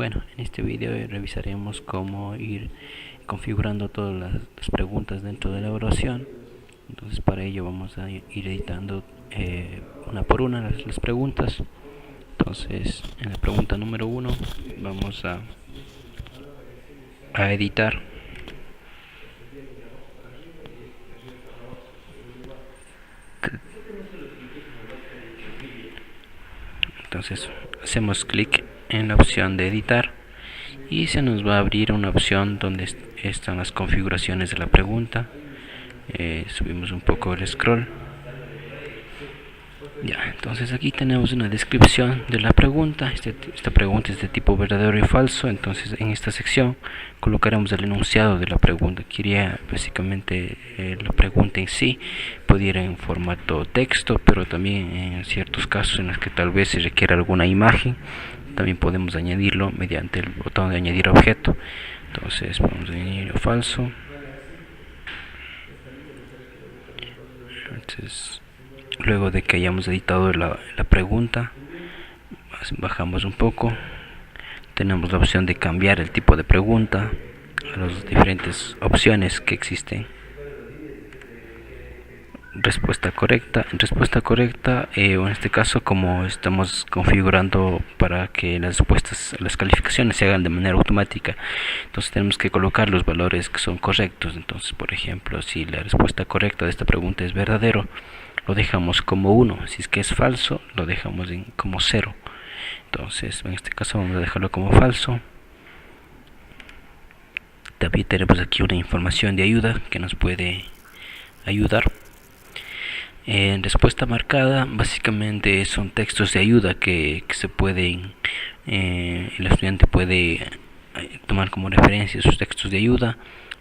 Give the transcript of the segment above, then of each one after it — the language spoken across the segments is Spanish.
Bueno, en este video revisaremos cómo ir configurando todas las preguntas dentro de la evaluación. Entonces para ello vamos a ir editando una por una las preguntas. Entonces en la pregunta número 1 vamos a editar. Entonces hacemos clic en la opción de editar y se nos va a abrir una opción donde están las configuraciones de la pregunta. Subimos un poco el scroll. Ya, entonces aquí tenemos una descripción de la pregunta. Esta pregunta es de tipo verdadero y falso. Entonces en esta sección colocaremos el enunciado de la pregunta. Quería básicamente la pregunta en sí pudiera en formato texto, pero también en ciertos casos en los que tal vez se requiera alguna imagen, también podemos añadirlo mediante el botón de añadir objeto. Entonces vamos a añadir falso. Entonces, luego de que hayamos editado la pregunta, bajamos un poco. Tenemos la opción de cambiar el tipo de pregunta a las diferentes opciones que existen. Respuesta correcta. En respuesta correcta, o en este caso, como estamos configurando para que las calificaciones se hagan de manera automática, entonces tenemos que colocar los valores que son correctos. Entonces, por ejemplo, si la respuesta correcta de esta pregunta es verdadero, lo dejamos como 1. Si es que es falso, lo dejamos como 0. Entonces en este caso vamos a dejarlo como falso. También tenemos aquí una información de ayuda que nos puede ayudar. En respuesta marcada, básicamente son textos de ayuda que se pueden, el estudiante puede tomar como referencia esos textos de ayuda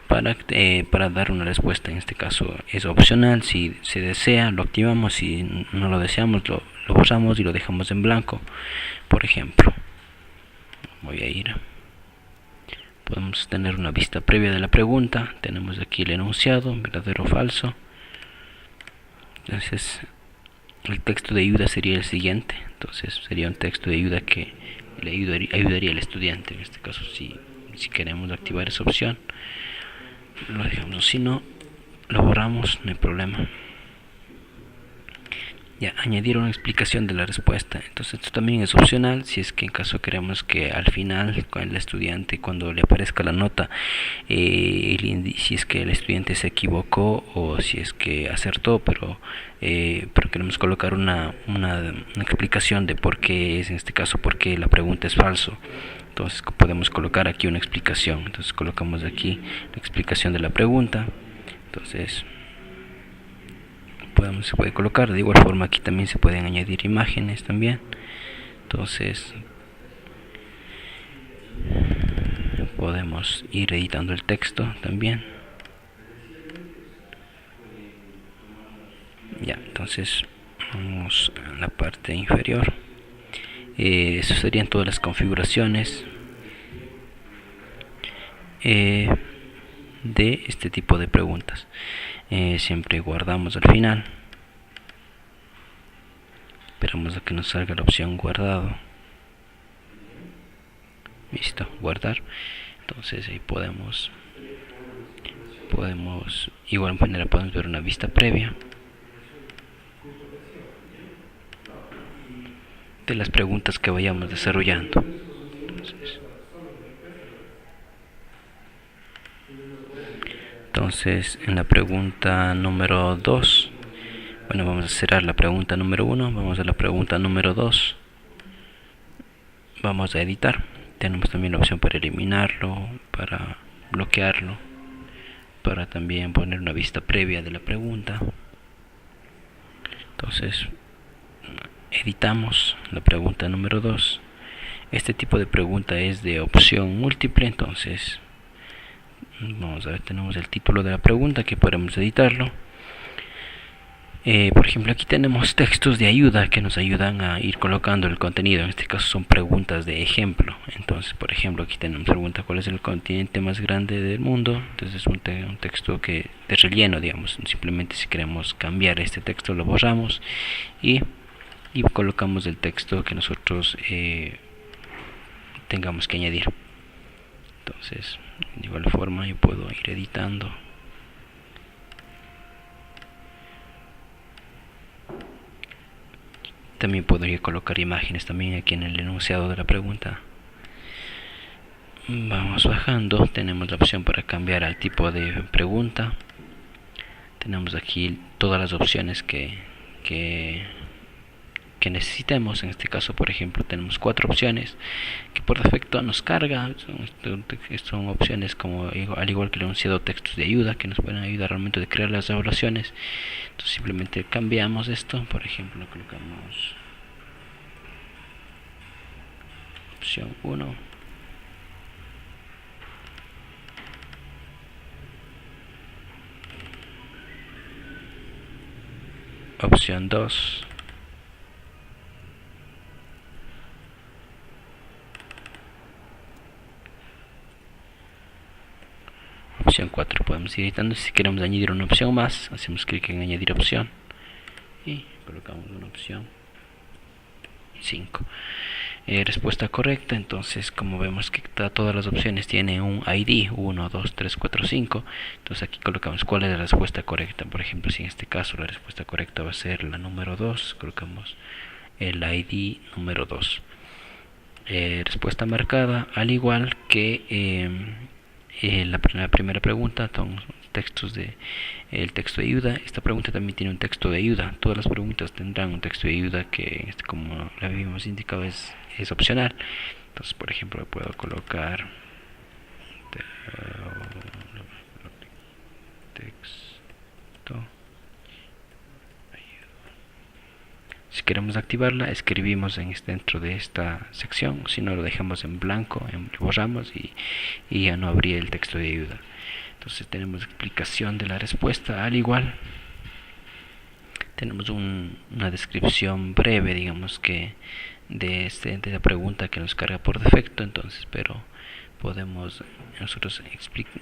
para dar una respuesta. En este caso es opcional. Si se desea, lo activamos. Si no lo deseamos, lo borramos y lo dejamos en blanco. Por ejemplo, voy a ir. Podemos tener una vista previa de la pregunta. Tenemos aquí el enunciado, verdadero o falso. Entonces el texto de ayuda sería el siguiente. Entonces sería un texto de ayuda que le ayudaría al estudiante. En este caso, si queremos activar esa opción, lo dejamos. Si no, lo borramos, no hay problema. Ya, añadir una explicación de la respuesta. Entonces esto también es opcional. Si es que en caso queremos que al final el estudiante, cuando le aparezca la nota, si es que el estudiante se equivocó o si es que acertó, pero queremos colocar una explicación de por qué es, en este caso, por qué la pregunta es falso. Entonces podemos colocar aquí una explicación. Entonces colocamos aquí la explicación de la pregunta. Entonces se puede colocar. De igual forma aquí también se pueden añadir imágenes también. Entonces podemos ir editando el texto también. Ya, entonces vamos a la parte inferior. Eso serían todas las configuraciones de este tipo de preguntas. Siempre guardamos al final, esperamos a que nos salga la opción guardado. Listo, guardar. Entonces ahí podemos igual manera podemos ver una vista previa de las preguntas que vayamos desarrollando. Entonces en la pregunta número 2, bueno, vamos a cerrar la pregunta número 1, vamos a la pregunta número 2, vamos a editar. Tenemos también la opción para eliminarlo, para bloquearlo, para también poner una vista previa de la pregunta. Entonces editamos la pregunta número 2. Este tipo de pregunta es de opción múltiple. Entonces vamos a ver, tenemos el título de la pregunta que podemos editarlo. Por ejemplo, aquí tenemos textos de ayuda que nos ayudan a ir colocando el contenido. En este caso son preguntas de ejemplo. Entonces, por ejemplo, aquí tenemos pregunta: ¿cuál es el continente más grande del mundo? Entonces es un texto de relleno, digamos. Simplemente si queremos cambiar este texto lo borramos y colocamos el texto que nosotros tengamos que añadir. Entonces, de igual forma yo puedo ir editando. También podría colocar imágenes también aquí en el enunciado de la pregunta. Vamos bajando, tenemos la opción para cambiar al tipo de pregunta. Tenemos aquí todas las opciones que necesitemos. En este caso, por ejemplo, tenemos 4 opciones que por defecto nos carga. Son opciones como, al igual que el enunciado, textos de ayuda que nos pueden ayudar al momento de crear las evaluaciones. Entonces simplemente cambiamos esto. Por ejemplo, colocamos opción 1, opción 2, opción 4. Podemos ir editando. Si queremos añadir una opción más, hacemos clic en añadir opción y colocamos una opción 5. Respuesta correcta. Entonces, como vemos que todas las opciones tienen un ID 1, 2, 3, 4, 5, entonces aquí colocamos cuál es la respuesta correcta. Por ejemplo, si en este caso la respuesta correcta va a ser la número 2, colocamos el ID número 2. Respuesta marcada, al igual que la primera pregunta, son textos de el texto de ayuda. Esta pregunta también tiene un texto de ayuda. Todas las preguntas tendrán un texto de ayuda que, como le habíamos indicado, es opcional. Entonces, por ejemplo, puedo colocar texto. Si queremos activarla, escribimos dentro de esta sección. Si no, lo dejamos en blanco, borramos y ya no habría el texto de ayuda. Entonces tenemos explicación de la respuesta. Al igual, tenemos una descripción breve, digamos que de la pregunta que nos carga por defecto. Entonces, pero podemos nosotros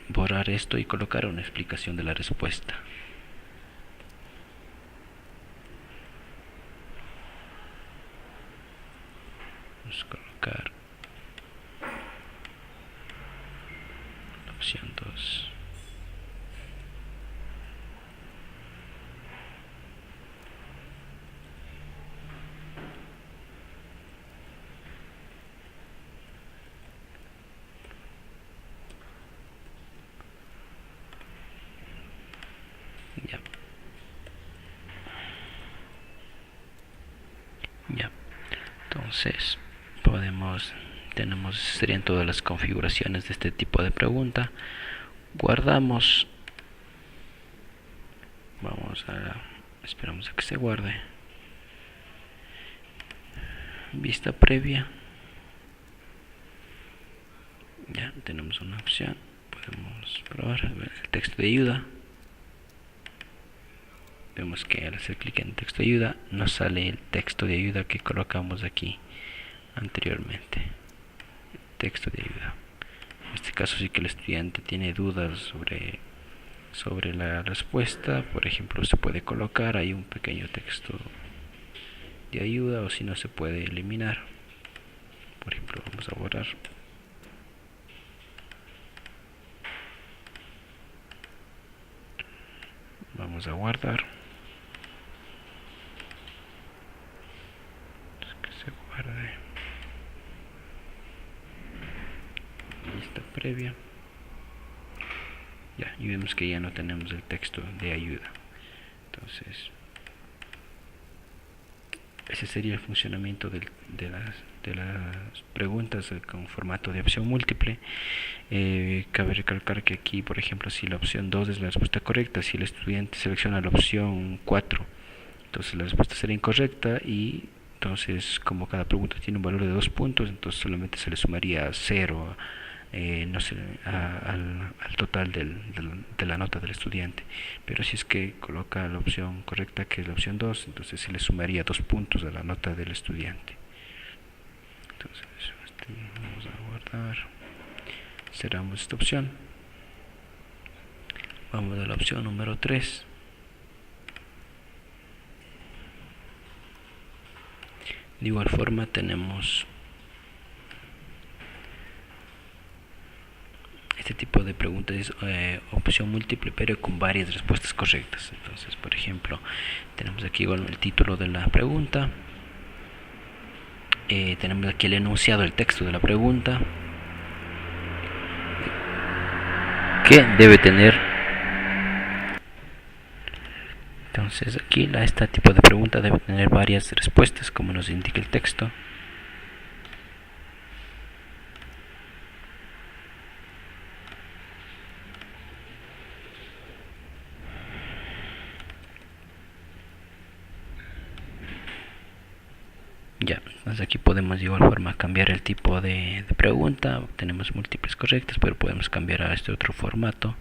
borrar esto y colocar una explicación de la respuesta. Vamos a colocar la opción 2. Ya. Entonces serían todas las configuraciones de este tipo de pregunta. Guardamos. Esperamos a que se guarde. Vista previa. Ya tenemos una opción. Podemos probar el texto de ayuda. Vemos que al hacer clic en texto de ayuda nos sale el texto de ayuda que colocamos aquí anteriormente. Texto de ayuda. En este caso, sí que el estudiante tiene dudas sobre la respuesta, por ejemplo, se puede colocar ahí un pequeño texto de ayuda, o si no, se puede eliminar. Por ejemplo, vamos a borrar. Vamos a guardar. Que se guarde. Lista previa. Ya, y vemos que ya no tenemos el texto de ayuda. Entonces, ese sería el funcionamiento de las preguntas con formato de opción múltiple. Cabe recalcar que aquí, por ejemplo, si la opción 2 es la respuesta correcta, si el estudiante selecciona la opción 4, entonces la respuesta será incorrecta, y entonces, como cada pregunta tiene un valor de 2 puntos, entonces solamente se le sumaría 0 al total de la nota del estudiante. Pero si es que coloca la opción correcta, que es la opción 2, entonces se le sumaría 2 puntos a la nota del estudiante. Entonces, vamos a guardar. Cerramos esta opción. Vamos a la opción número 3. De igual forma tenemos este tipo de pregunta es opción múltiple pero con varias respuestas correctas. Entonces, por ejemplo, tenemos aquí igual el título de la pregunta, tenemos aquí el enunciado, el texto de la pregunta, que debe tener. Entonces aquí este tipo de pregunta debe tener varias respuestas como nos indica el texto. Ya, entonces aquí podemos de igual forma cambiar el tipo de pregunta. Tenemos múltiples correctas, pero podemos cambiar a este otro formato.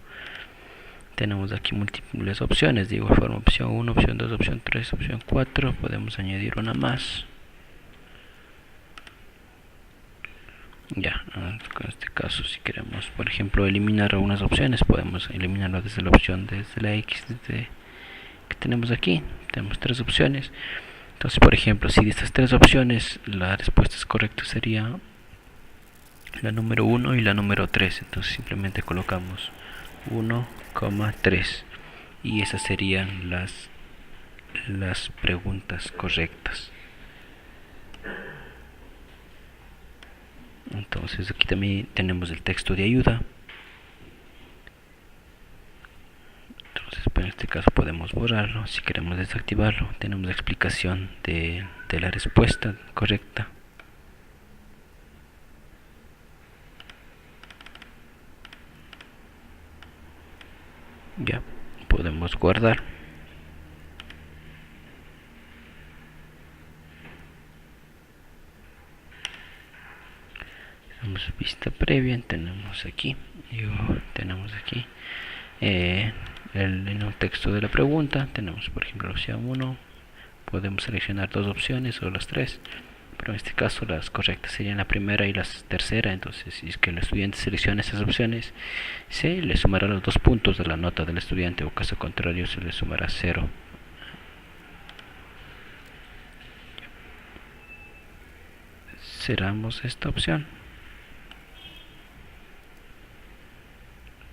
Tenemos aquí múltiples opciones, de igual forma opción 1, opción 2, opción 3, opción 4. Podemos añadir una más. Ya, en este caso si queremos, por ejemplo, eliminar algunas opciones, podemos eliminarlo desde la opción, desde la X, que tenemos aquí. Tenemos 3 opciones. Entonces, por ejemplo, si de estas 3 opciones la respuesta correcta sería la número 1 y la número 3. Entonces simplemente colocamos 1,3 y esas serían las preguntas correctas. Entonces aquí también tenemos el texto de ayuda. Entonces en este caso podemos borrarlo. Si queremos desactivarlo, tenemos la explicación de la respuesta correcta. Ya, podemos guardar. Tenemos vista previa, tenemos aquí en el texto de la pregunta. Tenemos por ejemplo la opción 1, podemos seleccionar 2 opciones o las 3, pero en este caso las correctas serían la primera y la tercera. Entonces si es que el estudiante selecciona esas opciones, se le sumará los 2 puntos de la nota del estudiante, o caso contrario se le sumará 0. Cerramos esta opción.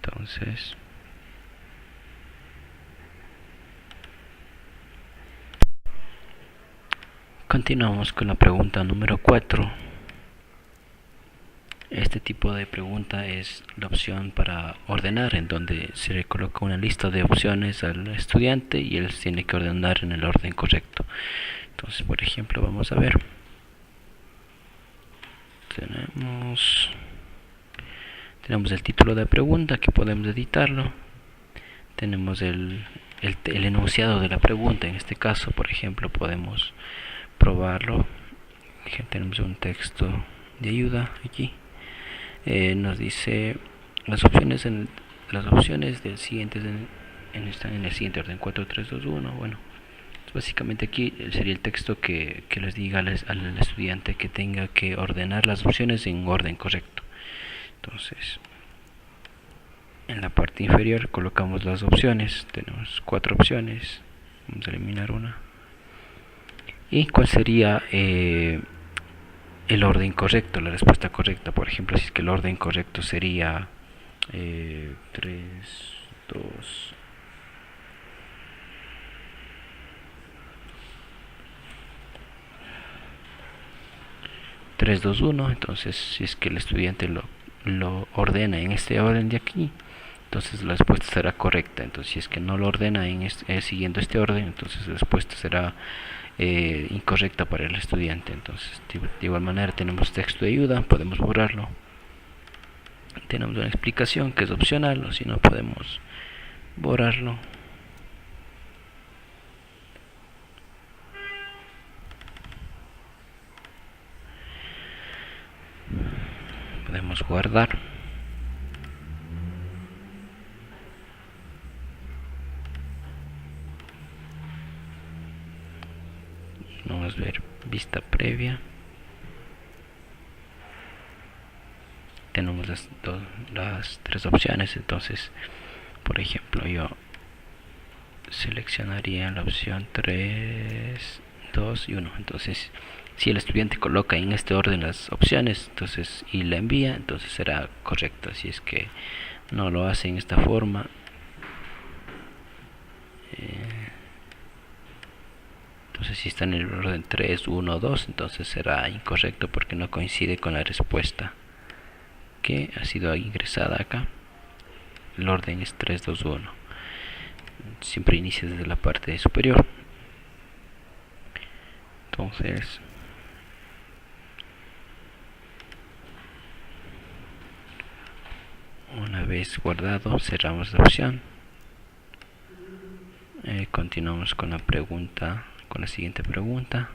Entonces continuamos con la pregunta número 4. Este tipo de pregunta es la opción para ordenar, en donde se le coloca una lista de opciones al estudiante y él tiene que ordenar en el orden correcto. Entonces, por ejemplo, vamos a ver. Tenemos el título de la pregunta, que podemos editarlo. Tenemos el enunciado de la pregunta. En este caso, por ejemplo, podemos probarlo. Tenemos un texto de ayuda aquí. Nos dice las opciones del siguiente están en el siguiente orden: 4, 3, 2, 1. Bueno, básicamente aquí sería el texto que les diga al estudiante que tenga que ordenar las opciones en orden correcto. Entonces en la parte inferior colocamos las opciones. Tenemos 4 opciones, vamos a eliminar una. ¿Y cuál sería el orden correcto, la respuesta correcta? Por ejemplo, si es que el orden correcto sería 3, 2, 3, 2, 1. Entonces si es que el estudiante lo ordena en este orden de aquí, entonces la respuesta será correcta. Entonces si es que no lo ordena siguiendo este orden, entonces la respuesta será incorrecta para el estudiante. Entonces de igual manera tenemos texto de ayuda, podemos borrarlo. Tenemos una explicación que es opcional, o si no podemos borrarlo. Podemos guardar. Vamos a ver vista previa. Tenemos las 3 opciones. Entonces, por ejemplo, yo seleccionaría la opción 3, 2 y 1. Entonces Si el estudiante coloca en este orden las opciones, entonces y la envía, entonces será correcto. Si es que no lo hace en esta forma, entonces si está en el orden 3, 1, 2, entonces será incorrecto porque no coincide con la respuesta que ha sido ingresada acá. El orden es 3, 2, 1. Siempre inicia desde la parte superior. Entonces, una vez guardado, cerramos la opción. Continuamos con la pregunta, con la siguiente pregunta.